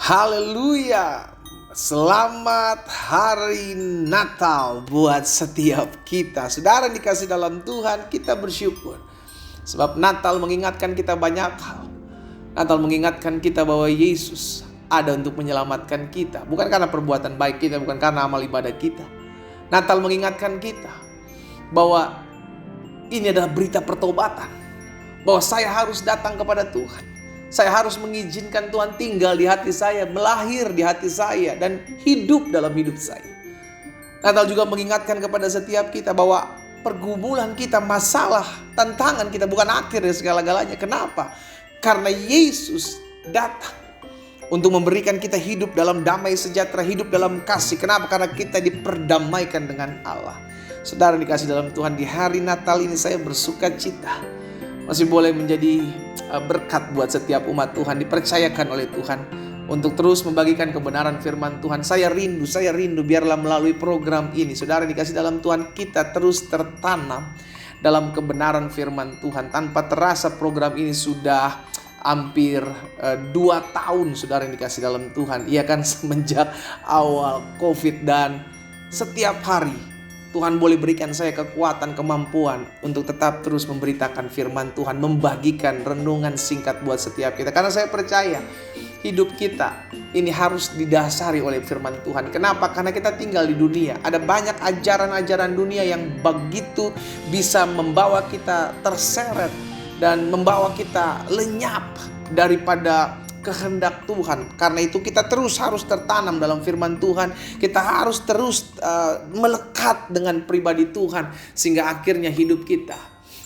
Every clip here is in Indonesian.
Haleluya. Selamat hari Natal buat setiap kita. Saudara dikasih dalam Tuhan, kita bersyukur. Sebab Natal mengingatkan kita banyak hal. Natal mengingatkan kita bahwa Yesus ada untuk menyelamatkan kita. Bukan karena perbuatan baik kita, bukan karena amal ibadah kita. Natal mengingatkan kita bahwa ini adalah berita pertobatan. Bahwa saya harus datang kepada Tuhan. Saya harus mengizinkan Tuhan tinggal di hati saya, melahir di hati saya, dan hidup dalam hidup saya. Natal juga mengingatkan kepada setiap kita bahwa pergumulan kita, masalah, tantangan kita bukan akhir dari segala-galanya. Kenapa? Karena Yesus datang untuk memberikan kita hidup dalam damai sejahtera, hidup dalam kasih. Kenapa? Karena kita diperdamaikan dengan Allah. Saudara dikasih dalam Tuhan, di hari Natal ini saya bersuka cita. Masih boleh menjadi berkat buat setiap umat Tuhan, dipercayakan oleh Tuhan untuk terus membagikan kebenaran firman Tuhan. Saya rindu biarlah melalui program ini, saudara dikasih dalam Tuhan, kita terus tertanam dalam kebenaran firman Tuhan. Tanpa terasa program ini sudah hampir 2 tahun saudara yang dikasih dalam Tuhan. Iya kan, semenjak awal COVID, dan setiap hari Tuhan boleh berikan saya kekuatan, kemampuan untuk tetap terus memberitakan firman Tuhan, membagikan renungan singkat buat setiap kita. Karena saya percaya hidup kita ini harus didasari oleh firman Tuhan. Kenapa? Karena kita tinggal di dunia. Ada banyak ajaran-ajaran dunia yang begitu bisa membawa kita terseret dan membawa kita lenyap daripada kehendak Tuhan. Karena itu kita terus harus tertanam dalam firman Tuhan. Kita harus terus melekat dengan pribadi Tuhan, sehingga akhirnya hidup kita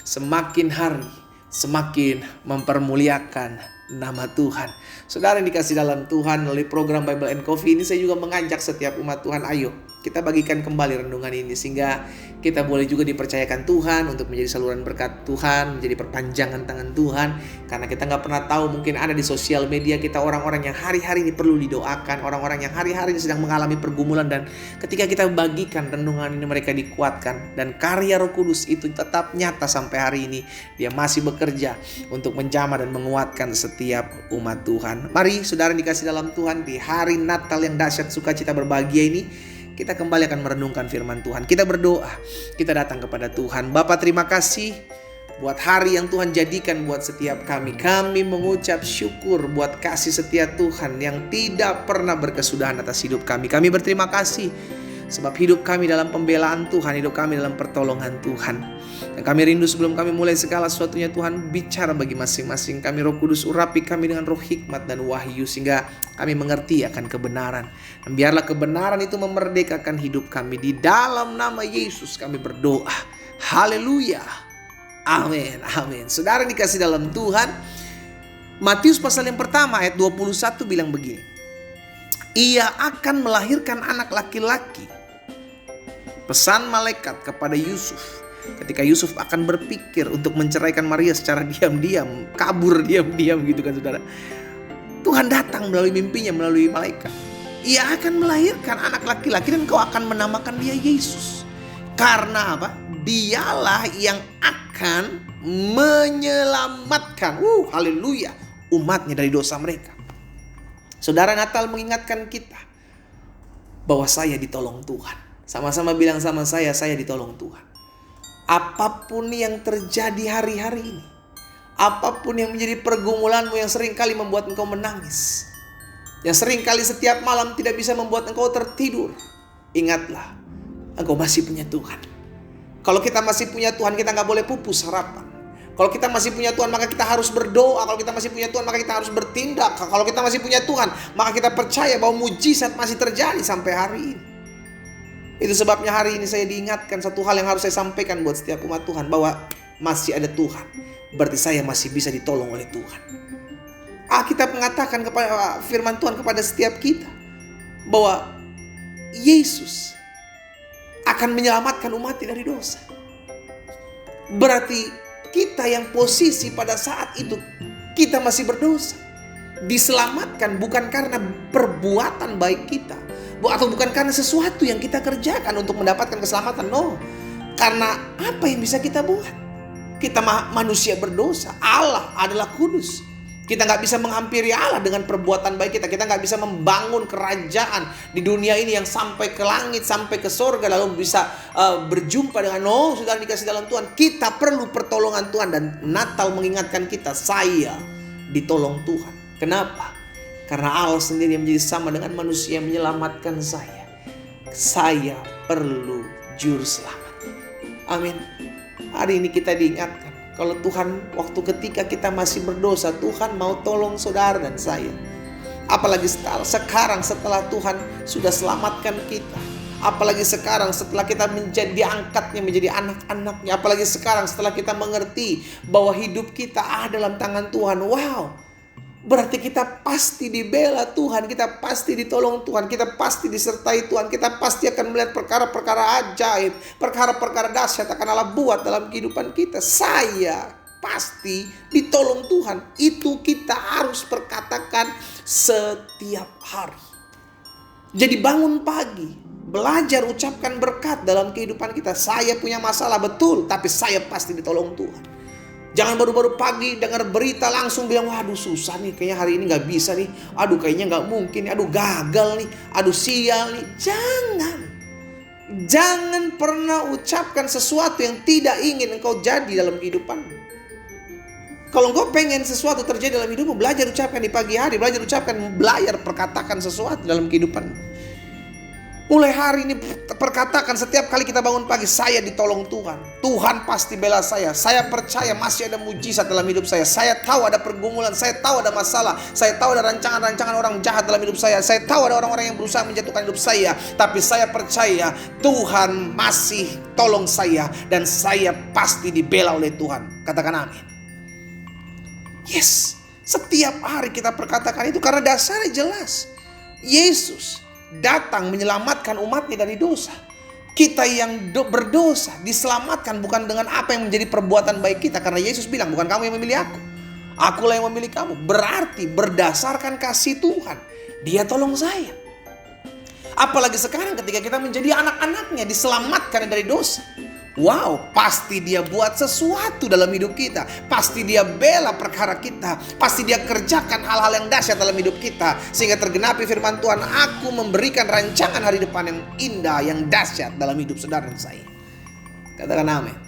semakin hari semakin mempermuliakan nama Tuhan. Saudara yang dikasih dalam Tuhan, melalui program Bible and Coffee ini saya juga mengajak setiap umat Tuhan, ayo kita bagikan kembali renungan ini, sehingga kita boleh juga dipercayakan Tuhan untuk menjadi saluran berkat Tuhan, menjadi perpanjangan tangan Tuhan. Karena kita gak pernah tahu, mungkin ada di sosial media kita orang-orang yang hari-hari ini perlu didoakan, orang-orang yang hari-hari ini sedang mengalami pergumulan, dan ketika kita bagikan renungan ini mereka dikuatkan, dan karya Roh Kudus itu tetap nyata sampai hari ini. Dia masih bekerja untuk menjamah dan menguatkan setiap umat Tuhan. Mari saudara dikasih dalam Tuhan, di hari Natal yang dahsyat sukacita berbahagia ini, kita kembali akan merenungkan firman Tuhan. Kita berdoa, kita datang kepada Tuhan. Bapa, terima kasih buat hari yang Tuhan jadikan buat setiap kami. Kami mengucap syukur buat kasih setia Tuhan yang tidak pernah berkesudahan atas hidup kami. Kami berterima kasih sebab hidup kami dalam pembelaan Tuhan, hidup kami dalam pertolongan Tuhan. Dan kami rindu sebelum kami mulai segala sesuatunya, Tuhan bicara bagi masing-masing kami. Roh Kudus urapi kami dengan roh hikmat dan wahyu, sehingga kami mengerti akan kebenaran. Dan biarlah kebenaran itu memerdekakan hidup kami. Di dalam nama Yesus kami berdoa. Haleluya. Amin. Amin. Saudara dikasih dalam Tuhan, Matius pasal yang pertama ayat 21 bilang begini. Ia akan melahirkan anak laki-laki. Pesan malaikat kepada Yusuf. Ketika Yusuf akan berpikir untuk menceraikan Maria secara diam-diam, kabur diam-diam gitu kan saudara. Tuhan datang melalui mimpinya, melalui malaikat. Ia akan melahirkan anak laki-laki dan kau akan menamakan dia Yesus. Karena apa? Dialah yang akan menyelamatkan, haleluya, umatnya dari dosa mereka. Saudara, Natal mengingatkan kita bahwa saya ditolong Tuhan. Sama-sama bilang sama saya ditolong Tuhan. Apapun yang terjadi hari-hari ini, apapun yang menjadi pergumulanmu yang seringkali membuat engkau menangis, yang seringkali setiap malam tidak bisa membuat engkau tertidur, ingatlah, engkau masih punya Tuhan. Kalau kita masih punya Tuhan, kita gak boleh pupus harapan. Kalau kita masih punya Tuhan, maka kita harus berdoa. Kalau kita masih punya Tuhan, maka kita harus bertindak. Kalau kita masih punya Tuhan, maka kita percaya bahwa mujizat masih terjadi sampai hari ini. Itu sebabnya hari ini saya diingatkan satu hal yang harus saya sampaikan buat setiap umat Tuhan, bahwa masih ada Tuhan. Berarti saya masih bisa ditolong oleh Tuhan. Alkitab mengatakan kepada firman Tuhan kepada setiap kita bahwa Yesus akan menyelamatkan umatnya dari dosa. Berarti kita yang posisi pada saat itu kita masih berdosa, diselamatkan bukan karena perbuatan baik kita, atau bukan karena sesuatu yang kita kerjakan untuk mendapatkan keselamatan. No. Karena apa yang bisa kita buat? Kita manusia berdosa. Allah adalah kudus. Kita nggak bisa menghampiri Allah dengan perbuatan baik kita. Kita nggak bisa membangun kerajaan di dunia ini yang sampai ke langit, sampai ke surga, lalu bisa berjumpa dengan sudah dikasih dalam Tuhan. Kita perlu pertolongan Tuhan, dan Natal mengingatkan kita, saya ditolong Tuhan. Kenapa? Karena Allah sendiri yang menjadi sama dengan manusia yang menyelamatkan saya. Saya perlu juru selamat. Amin. Hari ini kita diingatkan, kalau Tuhan waktu ketika kita masih berdosa, Tuhan mau tolong saudara dan saya. Apalagi sekarang setelah Tuhan sudah selamatkan kita. Apalagi sekarang setelah kita diangkatnya menjadi anak-anaknya. Apalagi sekarang setelah kita mengerti bahwa hidup kita dalam tangan Tuhan. Wow, berarti kita pasti dibela Tuhan, kita pasti ditolong Tuhan, kita pasti disertai Tuhan, kita pasti akan melihat perkara-perkara ajaib, perkara-perkara dahsyat akan Allah buat dalam kehidupan kita. Saya pasti ditolong Tuhan. Itu kita harus perkatakan setiap hari. Jadi bangun pagi, belajar ucapkan berkat dalam kehidupan kita. Saya punya masalah, betul, tapi saya pasti ditolong Tuhan. Jangan baru-baru pagi dengar berita langsung bilang, waduh susah nih, kayaknya hari ini gak bisa nih. Aduh kayaknya gak mungkin nih. Aduh gagal nih. Aduh sial nih. Jangan pernah ucapkan sesuatu yang tidak ingin engkau jadi dalam kehidupanmu. Kalau engkau pengen sesuatu terjadi dalam hidupmu, belajar ucapkan di pagi hari. Belajar ucapkan, belajar perkatakan sesuatu dalam kehidupanmu. Mulai hari ini perkatakan setiap kali kita bangun pagi, saya ditolong Tuhan. Tuhan pasti bela saya. Saya percaya masih ada mujizat dalam hidup saya. Saya tahu ada pergumulan, saya tahu ada masalah, saya tahu ada rancangan-rancangan orang jahat dalam hidup saya. Saya tahu ada orang-orang yang berusaha menjatuhkan hidup saya. Tapi saya percaya Tuhan masih tolong saya, dan saya pasti dibela oleh Tuhan. Katakan amin. Yes, setiap hari kita perkatakan itu karena dasarnya jelas. Yesus datang menyelamatkan umatnya dari dosa. Kita yang berdosa diselamatkan bukan dengan apa yang menjadi perbuatan baik kita. Karena Yesus bilang, bukan kamu yang memilih aku, akulah yang memilih kamu. Berarti berdasarkan kasih Tuhan, Dia tolong saya. Apalagi sekarang ketika kita menjadi anak-anaknya, diselamatkan dari dosa. Wow, pasti Dia buat sesuatu dalam hidup kita. Pasti Dia bela perkara kita. Pasti Dia kerjakan hal-hal yang dahsyat dalam hidup kita. Sehingga tergenapi firman Tuhan, aku memberikan rancangan hari depan yang indah, yang dahsyat dalam hidup saudara dan saya. Katakan amin.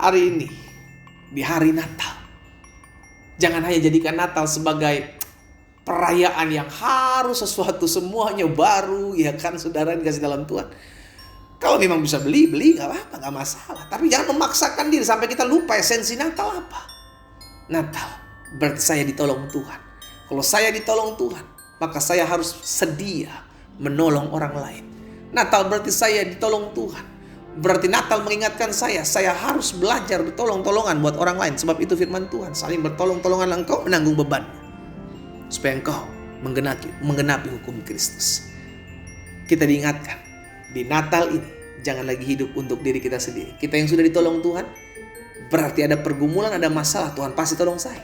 Hari ini, di hari Natal, jangan hanya jadikan Natal sebagai perayaan yang harus sesuatu semuanya baru, ya kan saudara dikasih dalam Tuhan. Kalau memang bisa beli gak apa-apa, gak masalah. Tapi jangan memaksakan diri sampai kita lupa esensi Natal apa. Natal berarti saya ditolong Tuhan. Kalau saya ditolong Tuhan, maka saya harus sedia menolong orang lain. Natal berarti saya ditolong Tuhan. Berarti Natal mengingatkan saya harus belajar bertolong-tolongan buat orang lain. Sebab itu firman Tuhan, saling bertolong-tolongan engkau menanggung beban, supaya engkau menggenapi hukum Kristus. Kita diingatkan, di Natal ini jangan lagi hidup untuk diri kita sendiri. Kita yang sudah ditolong Tuhan, berarti ada pergumulan, ada masalah, Tuhan pasti tolong saya.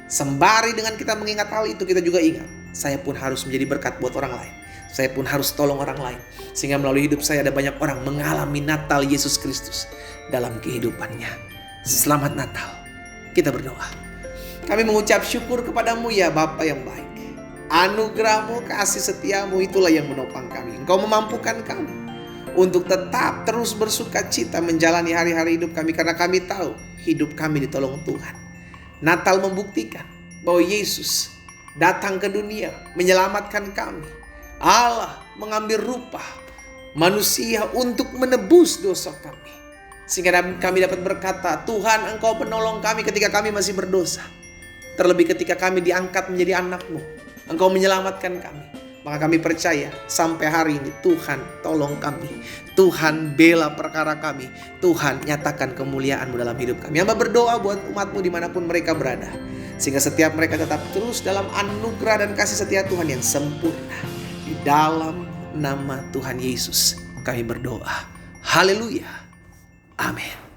Sembari dengan kita mengingat hal itu, kita juga ingat, saya pun harus menjadi berkat buat orang lain. Saya pun harus tolong orang lain. Sehingga melalui hidup saya ada banyak orang mengalami Natal Yesus Kristus dalam kehidupannya. Selamat Natal. Kita berdoa. Kami mengucap syukur kepadamu ya Bapa yang baik. Anugerahmu, kasih setiamu itulah yang menopang kami. Engkau memampukan kami untuk tetap terus bersuka cita menjalani hari-hari hidup kami. Karena kami tahu hidup kami ditolong Tuhan. Natal membuktikan bahwa Yesus datang ke dunia menyelamatkan kami. Allah mengambil rupa manusia untuk menebus dosa kami. Sehingga kami dapat berkata, Tuhan engkau penolong kami ketika kami masih berdosa. Terlebih ketika kami diangkat menjadi anak-Mu, engkau menyelamatkan kami. Maka kami percaya sampai hari ini Tuhan tolong kami. Tuhan bela perkara kami. Tuhan nyatakan kemuliaan-Mu dalam hidup kami. Hamba berdoa buat umat-Mu dimanapun mereka berada. Sehingga setiap mereka tetap terus dalam anugerah dan kasih setia Tuhan yang sempurna. Di dalam nama Tuhan Yesus kami berdoa. Haleluya. Amin.